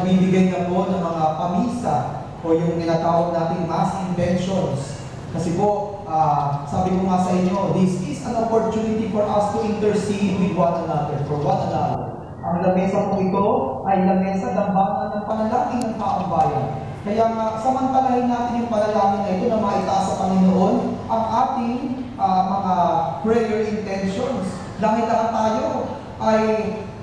nagbibigay na po ng mga pamisa o yung tinatawag nating mass intentions. Kasi po, sabi ko nga sa inyo, this is an opportunity for us to intercede with one another, for one another. Ang lamesa po ito ay lamesa dambangan ng panalangin ng taong bayan. Kaya nga, samantalahin natin yung panalangin na ito na maitaas sa Panginoon ang ating mga prayer intentions. Dahil lahat tayo ay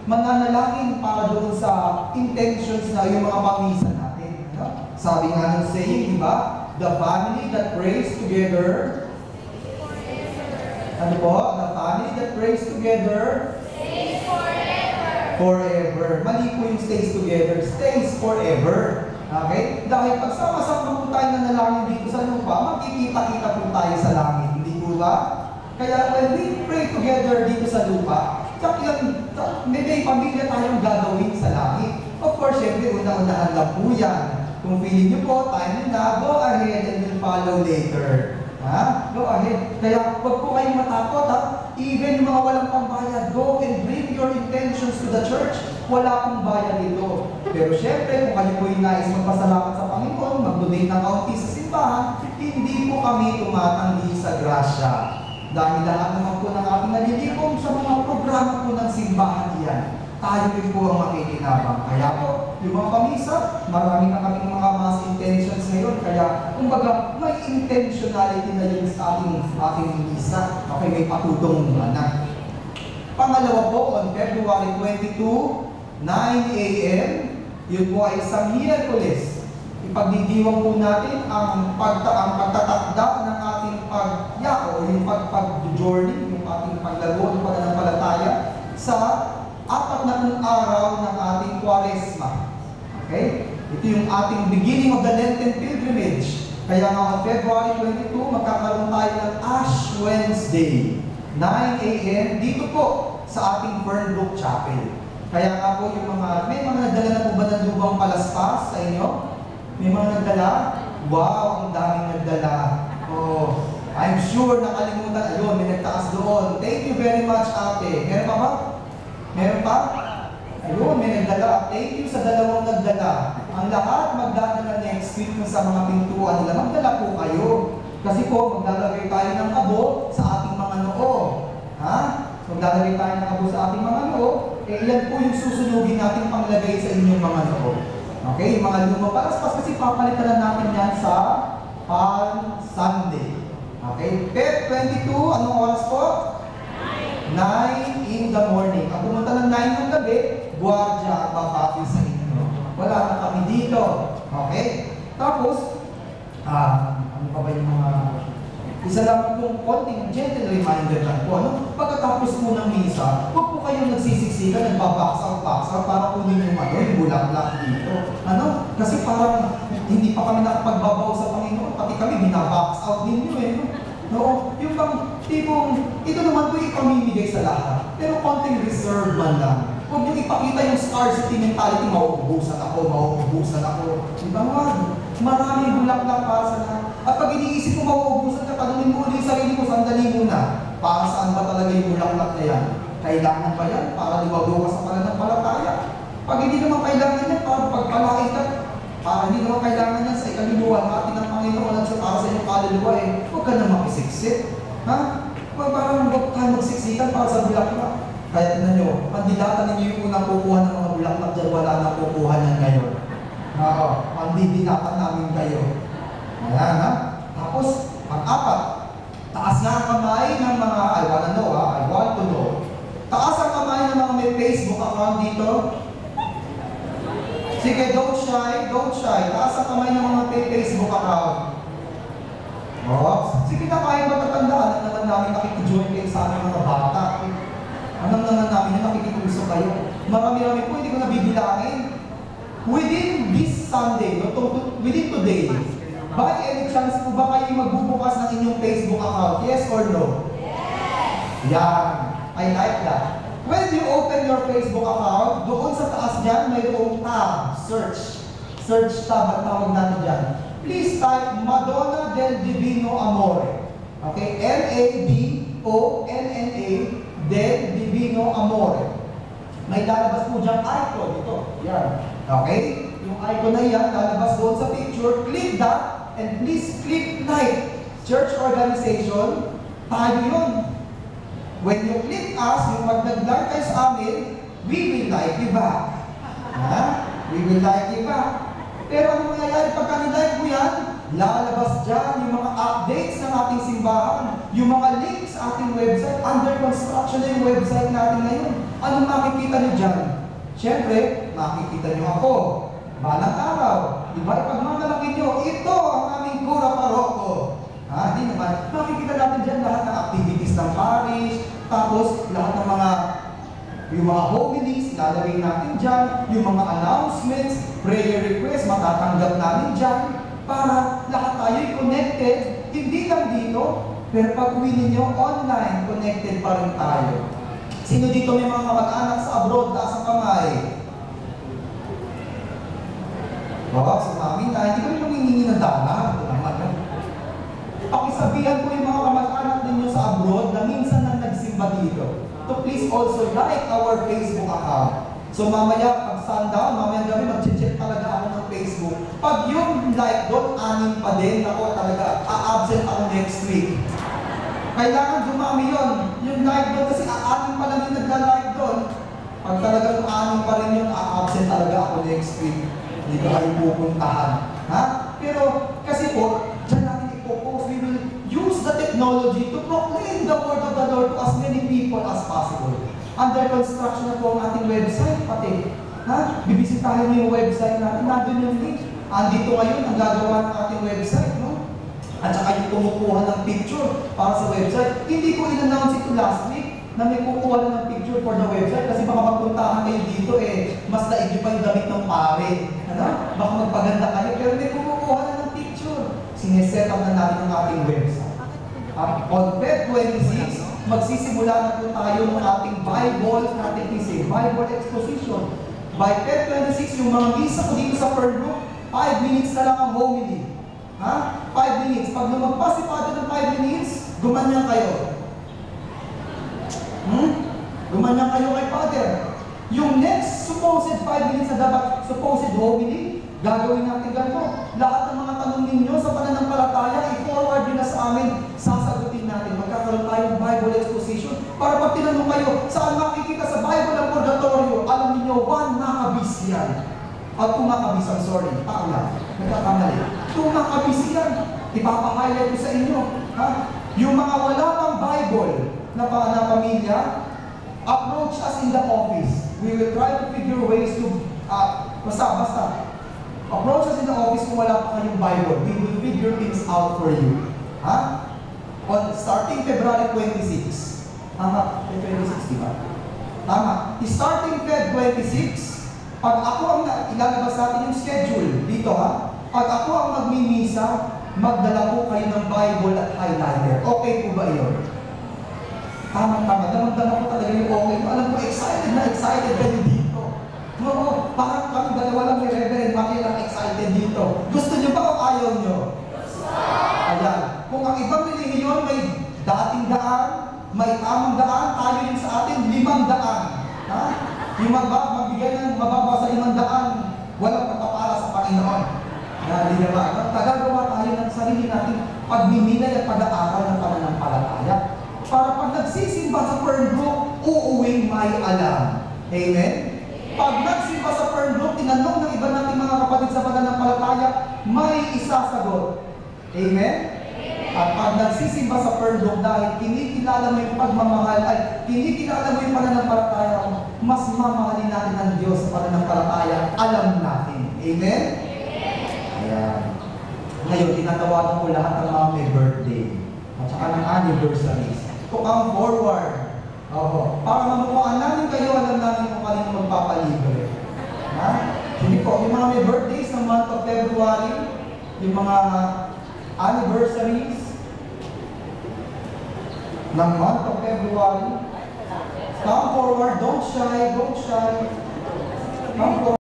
mananalangin para doon sa intentions na yung mga pamisa natin. Ano? Sabi nga ng saying, di ba? The family that prays together, ano po? The family that prays together, stays forever. Forever. Mali po yung stays together, stays forever. Okay? Dahil pag sama-sama po tayo nanalangin dito sa lupa, magkikita-kita po tayo sa langit. Hindi po ba? Kaya when we pray together dito sa lupa, may pamilya tayong gagawin sa langit. Of course, syempre, una-unahan lang po yan. Kung feeling nyo po, time na, go ahead and we'll follow later. Ha? Go ahead. Kaya huwag po kayong matakot, ha? Even yung mga walang pambayad, go and bring your intentions to the church. Wala pong bayad dito. Pero syempre, kung kayo po yung nais magpasalamat sa Panginoon, mag-donate ng kaunti sa simbahan, hindi po kami tumatanggi sa grasya. Dahil lahat naman po ng ating nalilikom sa mga programa po ng simbahan yan, tayo rin po ang makikinabang. Kaya po, yung mga pamisa, marami na kaming mga mass intentions ngayon. Kaya, kumbaga, may intentionality na yun sa ating misa. Okay, may patutong na. Pangalawa po, on February 22, 9 a.m., yun po ay isang Miyerkules. Ipagdidiwang po natin ang pagtatakda ng ating pagyako, yung pag-journey, yung ating paglago, yung pananampalataya sa 4 araw ng ating Kwaresma. Okay? Ito yung ating beginning of the Lenten pilgrimage. Kaya nga on February 22, magkakaroon tayo ng Ash Wednesday, 9 a.m. dito po sa ating Fernbrook Chapel. Kaya nga po yung may mga nagdala na po ba ng lubang palaspas sa inyo? May mga nagdala? Wow, ang daming nagdala. Oh, I'm sure nakalimutan. Ayun, may nagtaas doon. Thank you very much, ate. Meron pa ba? Meron pa? Ayun, may nagdala. Thank you sa dalawang nagdala. Ang lahat magdadala next week sa mga pintuan nila. Magdala po kayo. Kasi po, maglalagay tayo ng abo sa ating mga noo. Ha? Maglalagay tayo ng abo sa ating mga noo. Ilan po yung susunugin natin panglagay sa inyong mga noo. Okay? Yung mga lumang palaspas kasi papalitan na natin yan sa Palm Sunday. Okay? Pep 22, anong oras po? 9 in the morning. Ang pumunta ng 9 ng gabi, guardia, babati sa inyo. Wala na kami dito. Okay? Tapos, ano pa ba yung mga... Isa lang pong konting gentle reminder lang po. Ano? Pagkatapos po ng misa, huwag po kayong nagsisiksikan, nagbabaksaw-baksaw para kunin yung bulaklak dito. Ano? Kasi parang hindi pa kami nakapagbabaw sa Panginoon, pati kami binabox out ninyo eh. No? Yung bang tipong, ito naman po ipamimigay sa lahat, pero konting reserve man lang. Huwag nyo ipakita yung scarcity mentality, mauubusan ako. Di ba nga? Maraming bulaklak para sa lahat. At pag iniisip mo mauubusan ka, tanungin mo ulit yung sarili mo, sandali muna. Para saan ba talaga yung bulaklak na yan? Kailangan ba yan? Para liwagaw ka sa pananampalataya? Pag hindi naman kailangan yan, para pagpalain ka, para hindi naman kailangan yan sa ikaluluwa natin ng Panginoon at para sa inyong kaluluwa eh, huwag ka na makisiksik. Ha? Parang huwag tayo magsiksikan para sa bulaklak. Kaya tignan nyo, pandilatan ninyo yung unang kukuha ng mga bulaklak dyan, wala nang kukuha niyan ngayon. Oo, pandidilatan namin kayo. Ayan ha. Tapos, pang-4, taas nga ang kamay ng mga, I want to know. Taas ang kamay ng mga may Facebook account dito. Sige, don't shy. Taas ang kamay ng mga may Facebook account. Oh, sige na kayo matatandaan na naman namin nakikijoin kayo sa aming mga bata. Alam naman namin na nakikikuso kayo. Marami-rami po, hindi ko nabibilangin. Within this Sunday, within today, by any chance po ba kayo magbubukas ng inyong Facebook account? Yes or no? Yes! Yan. I like that. When you open your Facebook account, doon sa taas dyan, mayroong tab, search. Search tab, ang tawag natin dyan. Please type Madonna del Divino Amore. Okay? M-A-D-O-N-N-A del Divino Amore. May lalabas po dyan icon. Ito. Yan. Okay? Yung icon na yan, lalabas doon sa picture, click that, and please click like. Church organization, tayo yun. When you click us, yung pag nag-like kayo sa amin, we will like you back. Ha? We will like you back. Pero ano mangyayari pagka nilike mo yan? Lalabas dyan yung mga updates ng ating simbahan, yung mga links sa ating website. Under construction na yung website natin ngayon. Anong makikita nyo dyan? Siyempre, makikita nyo ako. Balang araw, di ba? Ipagmamalaki nyo, ito ang aming Cura Paroko. Ha? Di naman. Makikita natin dyan lahat ng activities ng parish, tapos lahat ng yung mga homilies, lalagay natin dyan, yung mga announcements, prayer requests, matatanggap namin dyan, para lahat tayo'y connected, hindi lang dito, pero pag uwi ninyo, online, connected pa rin tayo. Sino dito may mga kamag-anak sa abroad, taas ang kamay? Wow, sa amin na, hindi kami nangingi ng dana. Ito naman yan. Pakisabihan ko yung mga kamag-anak ninyo sa abroad na minsan nang nagsimba dito. So please also like our Facebook account. So mamaya, pag sundown, mamaya gabi, mag-check talaga ako ng Facebook. Pag yung like doon, 6 pa din, ako talaga, a-absent ako next week. Kailangan dumami yun. Yung like doon, kasi 6 pa lang yung nagla-like doon. Pag talagang 6 pa rin yun, a-absent talaga ako next week. Hindi ko kayo pupuntahan. Ha? Pero, kasi po, dyan natin ipopost, we will use the technology to proclaim the word of the Lord to as many people as possible. Under construction na po ang ating website, pati. Ha? Bibisitahin niyo yung website natin, nandun yung link. Andito ngayon, ang gagawa ng ating website, no? At saka yung kumukuha ng picture para sa website. Hindi ko in-announce ito last week na may kukuha na ng picture for the website kasi baka magpuntahan kayo dito mas daig pa yung damit ng pare. Ano? Baka magpaganda kayo, pero may kumukuha na ng picture. Sineset up na natin ang ating website. On Feb 26, magsisimula na po tayo ng ating Bible Bible Exposition. By Feb 26, yung mga misa ko dito sa Pernbrook, 5 minutes na lang ang homily. Ha? 5 minutes. Pag lumagpas si Father ng 5 minutes, gumanyan kayo. Gumanyan kayo kay Father. Yung next supposed 5 minutes na dapat supposed homily, gagawin natin ganito. Lahat ng mga tanong ninyo sa pananampalataya, i-forward nyo na sa amin, sasagutin natin. Magkakaroon tayong Bible exposition. Para pag tinanong kayo, saan makikita sa Bible ang purgatorio? Alam niyo, 1 Maccabees yan. At 2 Maccabees, I'm sorry, lang. Nagkakamali. 2 Maccabees yan. Ipapahighlight ko sa inyo. Ha? Yung mga wala pang Bible na pamilya, approach us in the office. We will try to figure ways to, basta. Approach us in the office kung wala pa kayong Bible. We will figure things out for you. Ha? Starting February 26. Tama? 26, di ba? Tama. Starting Feb 26, pag ako ang ilalabas natin yung schedule dito, ha? Pag ako ang magmimisa, magdala po kayo ng Bible at highlighter. Okay po ba yun? Tama. Damang-dama ko talaga yung okay. Alam ko, excited kayo dito. Oo, parang kami dalawa lang may Reverend Maki lang excited dito. Gusto nyo ba o ayaw nyo? Gusto! Ayan. Kung ang ibang relihiyon may dating daan, may tamang daan, tayo yun sa atin, 500. Ha? Yung magbigay ng mababa sa 500, walang pagpapala sa Panginoon. Hindi naman. Tagagawa tayo ng sarili natin pagmimilay at pag-aaral ng pananampalataya. Para pag nagsisimba sa Pernbrook, uuwing may alam. Amen? Pag nagsimba sa Pernbrook, tinanong ng iba nating mga kapatid sa pananampalataya, may isasagot. Amen? At pag nagsisimba sa Pernbrook dahil kinikilala mo yung pagmamahal, kinikilala mo yung pananampalataya, mas mamahalin natin ang Diyos sa pananampalataya, alam natin. Amen? Ayan. Ngayon, tinatawagan ko lahat ng mga may birthday at saka ng anniversaries to come forward. Para mamukuhaan namin kayo, alam namin kung kanino magpapalibre. Ha? Hindi po, yung mga may birthdays ng month of February, yung mga anniversaries ng month of February, come forward, don't shy. Come forward.